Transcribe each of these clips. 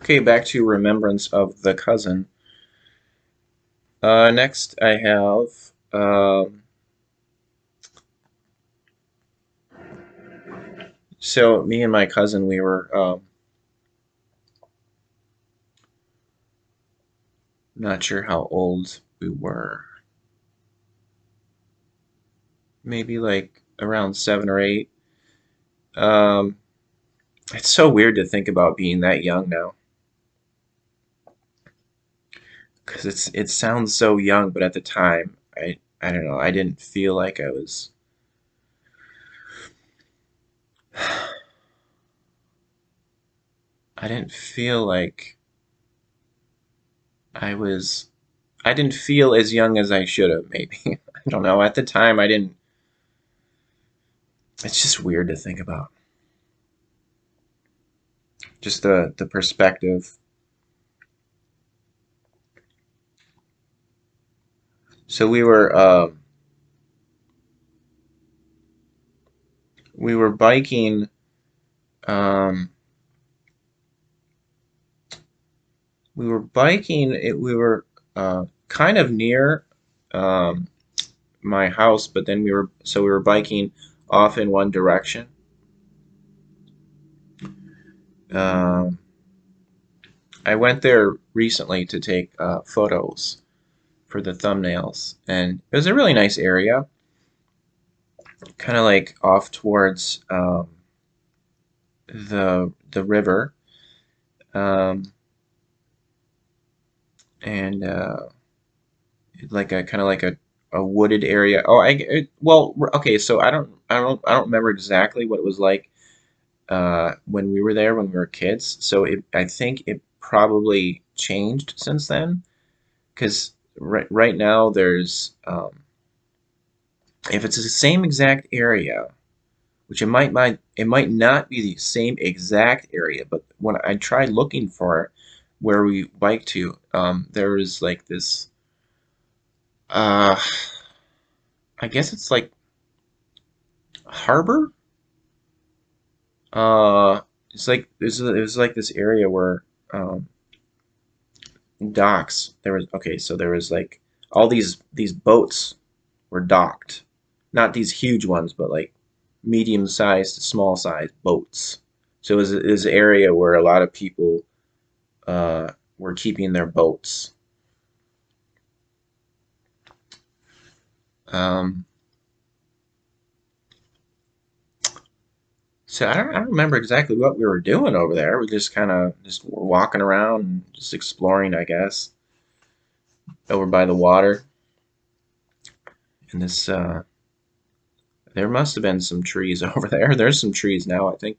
Okay, back to Remembrance of the Cousin. Next, I have. So, me and my cousin, we were not sure how old we were. Maybe like around 7 or 8. Um, it's so weird to think about being that young now, because it sounds so young, but at the time, I don't know. I didn't feel like I was. I didn't feel like I was. I didn't feel as young as I should have. Maybe I don't know. At the time, I didn't. It's just weird to think about. Just the perspective. So we were biking. Um, we were biking. We were kind of near um, my house, but then we were biking off in one direction. Um, I went there recently to take photos for the thumbnails, and it was a really nice area, kind of like off towards the river, um, and like a kind of like a wooded area. Well, okay, so I don't remember exactly what it was like when we were there when we were kids. So I think it probably changed since then because right now there's if it's the same exact area, which it might not be the same exact area, but when I tried looking for where we biked to, there was like this. Uh, I guess it's like harbor. Uh, it's like it was like this area where um, docks. There was okay, so there was like all these boats were docked, not these huge ones, but like medium-sized to small-sized boats. So it was an area where a lot of people were keeping their boats. Um, so I don't remember exactly what we were doing over there. We just kind of just were walking around and just exploring, I guess, over by the water. And this there must have been some trees over there. There's some trees now, I think.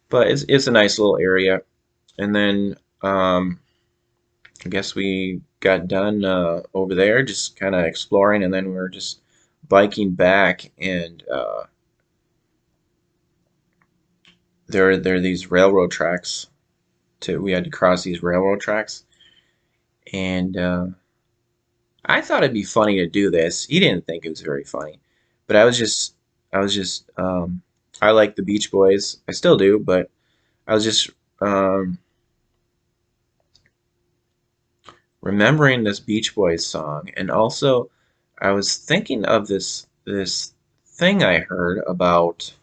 But it's a nice little area. And then I guess we got done over there, just kind of exploring, and then we were just biking back, and there are these railroad tracks. We had to cross these railroad tracks, and I thought it'd be funny to do this. He didn't think it was very funny, but I was just I like the Beach Boys. I still do, but I was just um, remembering this Beach Boys song, and also I was thinking of this thing I heard about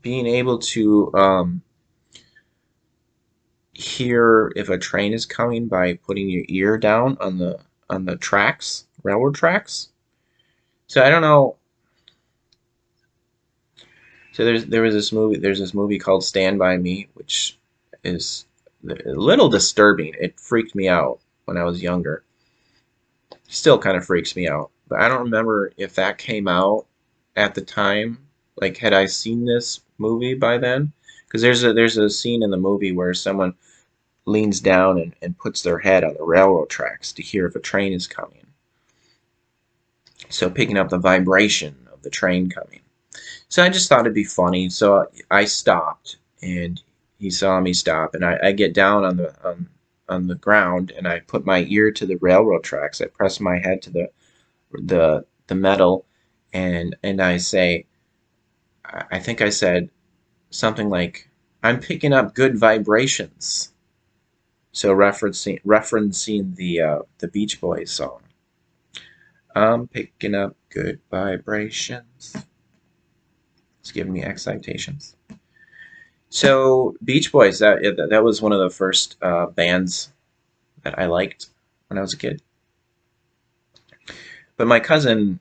being able to hear if a train is coming by putting your ear down on the tracks, railroad tracks. So I don't know. So there's this movie called Stand by Me, which is a little disturbing. It freaked me out when I was younger. Still kind of freaks me out. But I don't remember if that came out at the time. Like, had I seen this movie by then? Because there's a scene in the movie where someone leans down and puts their head on the railroad tracks to hear if a train is coming. So picking up the vibration of the train coming. So I just thought it'd be funny. So I stopped, and he saw me stop, and I get down on the ground, and I put my ear to the railroad tracks. I press my head to the metal, and I say, I think I said, something like, "I'm picking up good vibrations." So referencing the Beach Boys song. I'm picking up good vibrations. It's giving me excitations. So Beach Boys, that was one of the first bands that I liked when I was a kid. But my cousin,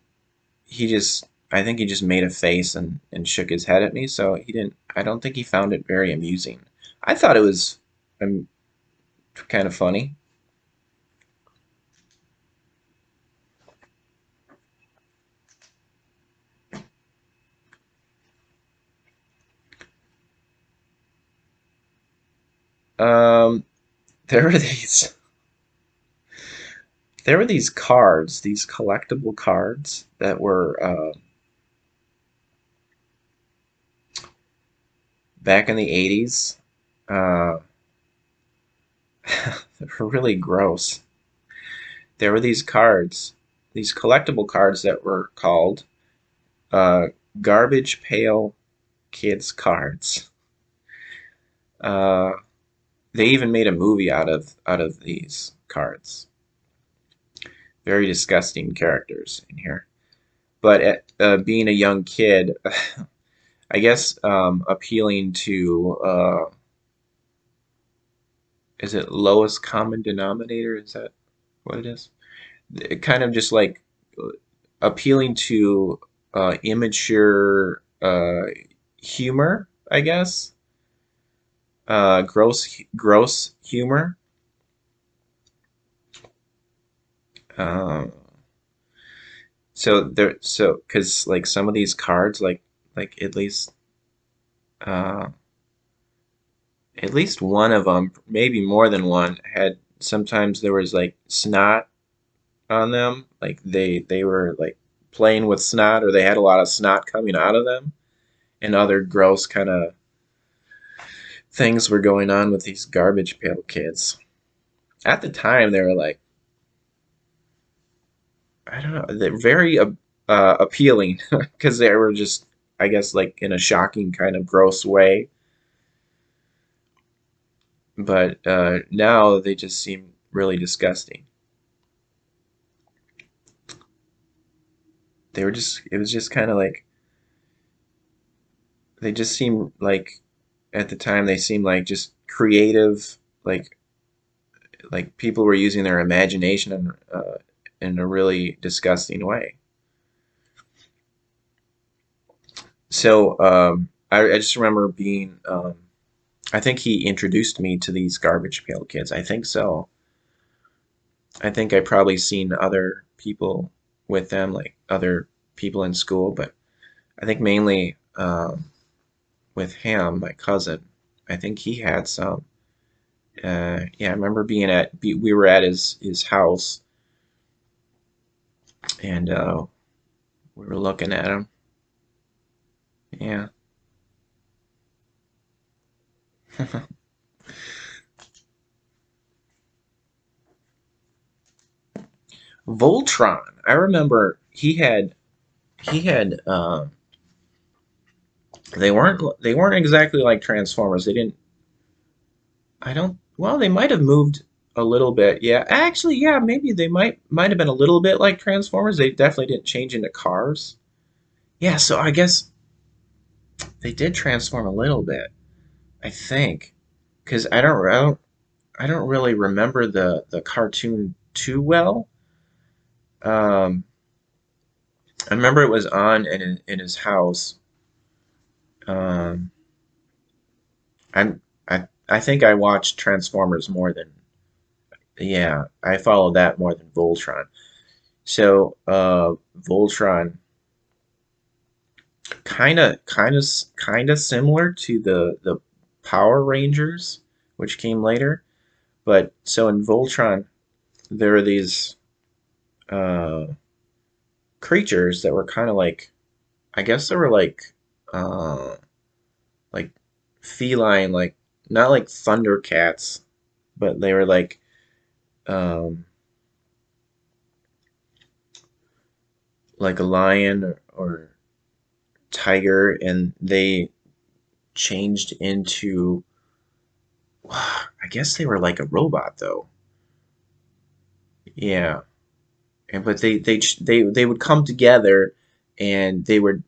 I think he just made a face and shook his head at me. So he didn't. I don't think he found it very amusing. I thought it was um, kind of funny. Um, there were these there were these cards, these collectible cards that were back in the 80s. Uh, they were really gross. There were these cards, these collectible cards that were called uh, Garbage Pail Kids cards. Uh, they even made a movie out of these cards. Very disgusting characters in here. But being a young kid, I guess appealing to is it lowest common denominator? Is that what it is? It kind of just like appealing to immature humor, I guess. Gross humor. Um, so because like some of these cards, like uh, at least one of them, maybe more than one, had sometimes there was like snot on them, like they were like playing with snot, or they had a lot of snot coming out of them, and other gross kind of things were going on with these garbage pail kids. At the time, they were like, I don't know, they're very appealing because they were just, I guess, like in a shocking kind of gross way. But now they just seem really disgusting. It was just kind of like, they just seem like, at the time, they seemed like just creative, like people were using their imagination in a really disgusting way. So I just remember being, I think he introduced me to these Garbage Pail Kids. I think so. I think I probably seen other people with them, like other people in school, but I think mainly with him, my cousin. I think he had some. Yeah, I remember we were at his house, and we were looking at him. Yeah. Voltron. I remember he had they weren't exactly like Transformers. They didn't I don't well, they might have moved a little bit. Yeah. Actually, yeah, maybe they might have been a little bit like Transformers. They definitely didn't change into cars. Yeah, so I guess they did transform a little bit, I think. Cuz I don't really remember the cartoon too well. Um I remember it was on in his house. Um I think I watched Transformers more than yeah, I followed that more than Voltron. So Voltron kind of similar to the Power Rangers, which came later. But so in Voltron, there are these uh, creatures that were kind of like, I guess they were like feline, like not like Thundercats, but they were um, like a lion or tiger, and changed into, I guess they were like a robot though. Yeah, and but they would come together, and they would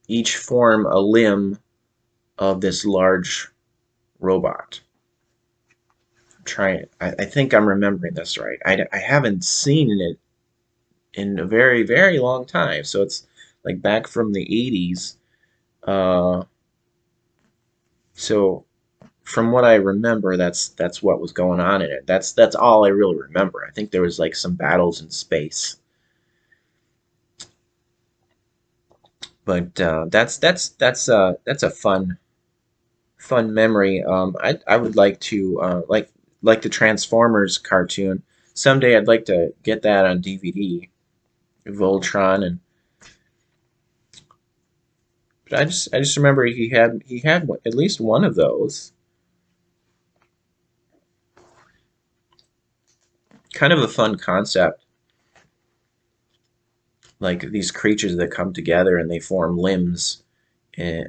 each form a limb of this large robot. I'm trying. I think I'm remembering this right. I haven't seen it in a very very long time, so it's like back from the 80s. Uh, so from what I remember, that's what was going on in it. That's all I really remember. I think there was like some battles in space, but that's a fun memory. I would like to like the Transformers cartoon. Someday I'd like to get that on DVD, Voltron, and but I just remember he had at least one of those. Kind of a fun concept, like these creatures that come together and they form limbs, and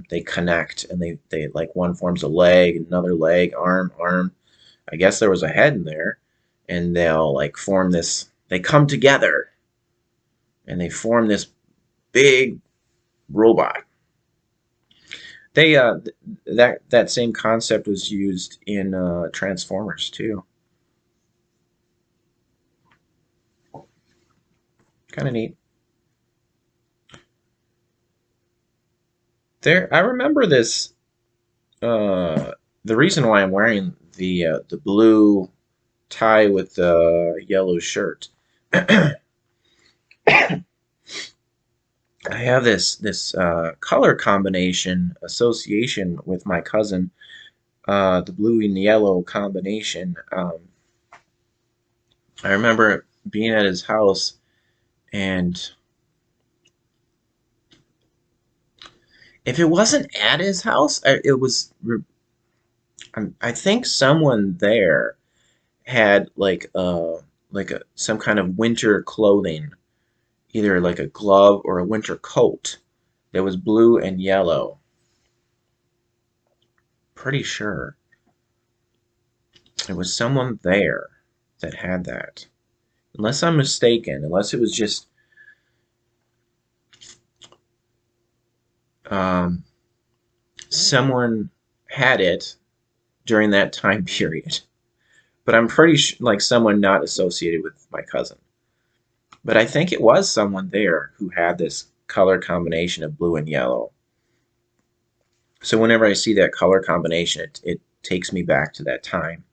they connect, and they like one forms a leg, another leg, arm. I guess there was a head in there, and they'll like form this. They come together and they form this big robot. They that same concept was used in Transformers too. Kind of neat. There, I remember this. The reason why I'm wearing the blue tie with the yellow shirt. I have this color combination association with my cousin, the blue and yellow combination. I remember being at his house, and if it wasn't at his house, it was. I think someone there had like a some kind of winter clothing, either like a glove or a winter coat that was blue and yellow. Pretty sure it was someone there that had that. Unless I'm mistaken, unless it was just um, someone had it during that time period. But I'm pretty sure, like someone not associated with my cousin. But I think it was someone there who had this color combination of blue and yellow. So whenever I see that color combination, it takes me back to that time.